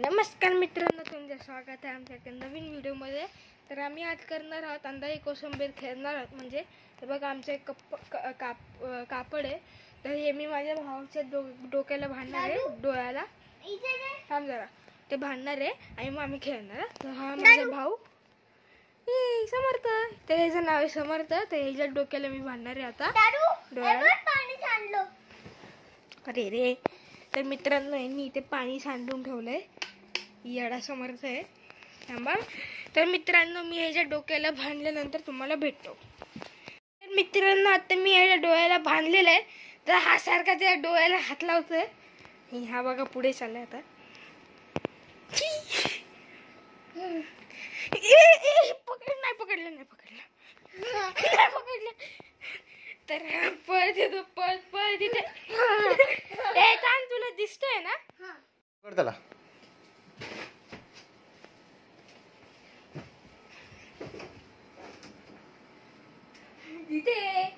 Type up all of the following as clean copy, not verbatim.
नमस्कार मित्रांनो, तुमचं स्वागत आहे आमच्या नवीन व्हिडिओमध्ये. तर आम्ही आज करणार आहोत अंधाई कोशिंबीर खेळणार आहोत. म्हणजे हे बघा, आमचं एक कापड आहे. तर हे मी माझ्या भावाच्या डोक्याला बांधणार आहे, डोळ्याला. थांब जरा, ते बांधणार आहे आणि मग आम्ही खेळणार. तर हा माझा भाऊ समर्थ, तर ह्याचं नाव आहे समर्थ. तर ह्याच्या डोक्याला मी बांधणार आहे आता डोळ्याला. अरे रे, तर मित्रांनो यांनी इथे पाणी सांडून ठेवलंय. येडा समर्थ आहे. थांबा. तर मित्रांनो, मी ह्याच्या डोक्याला बांधल्यानंतर तुम्हाला भेटतो. तर मित्रांनो, आता मी ह्याच्या डोळ्याला बांधलेलं आहे. तर हा सारखा त्या डोळ्याला हात लावतोय. हा बघा पुढे चाललाय आता. नाही पकडलं. तर पळत येतो, पळत इथे. तुला दिसतोय ना? त्याला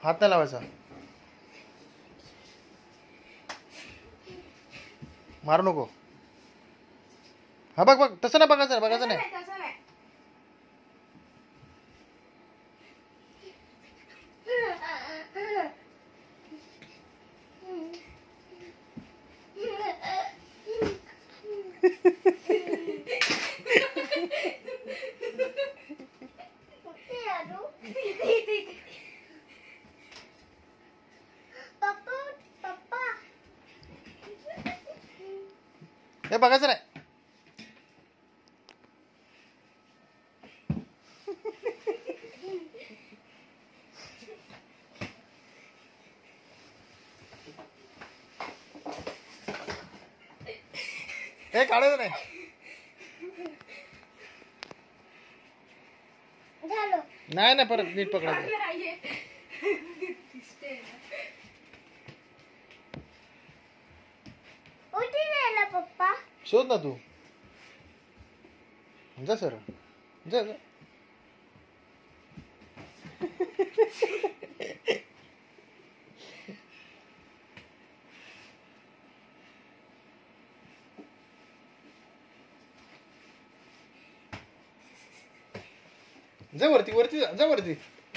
हात नाही लावायचा. मारू नको. हा बघ तसं नाही बघायचं नाही. हे बघायचं नाही. हे काढायचं नाही. नाही परत नीट पकडायचं. पप्पा शोध ना तू. जा सर, जा. जा वरती जा वरती.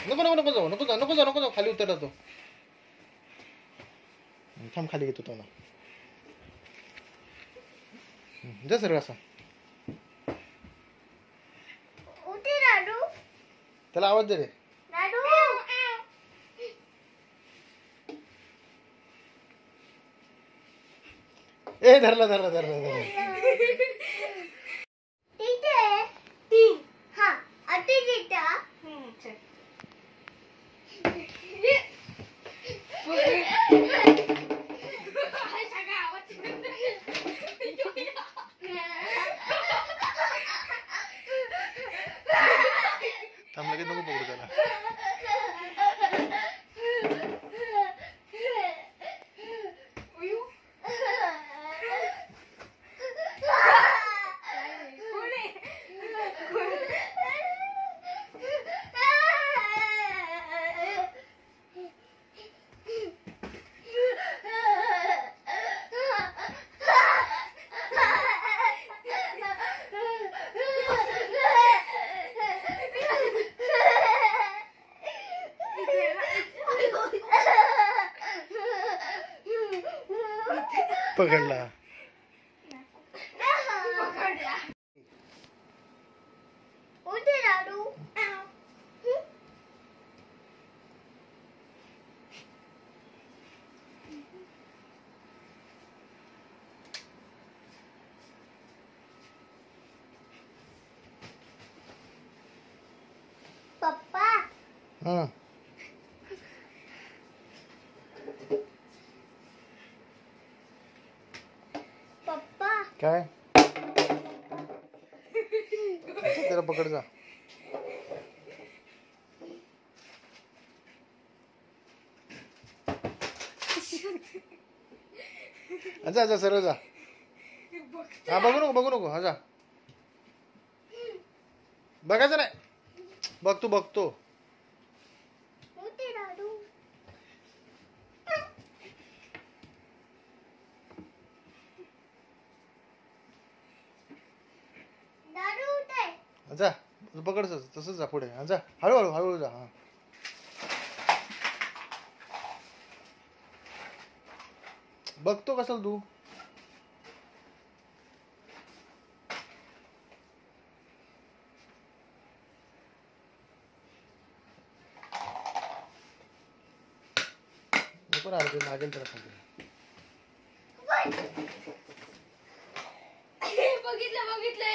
नको जाऊ खाली उतरला तो. थांब, खाली घेतो तो ना. जा सर असा. त्याला आवाज दे रे. ए धरला. थांब, लगेच नको पकडू त्याला. पकडला. पप्पा काय त्याला पकड जा. जा सरळ जा. हा बघू नको. हा जा. बघायचं नाही. बघतो. जा पकड तसंच जा पुढे. जा हळूहळू हळूहळू जा. हा बघतो कसं तू. मी पण अर्धे मागेल त्याला खाली. बघितलं बघितलं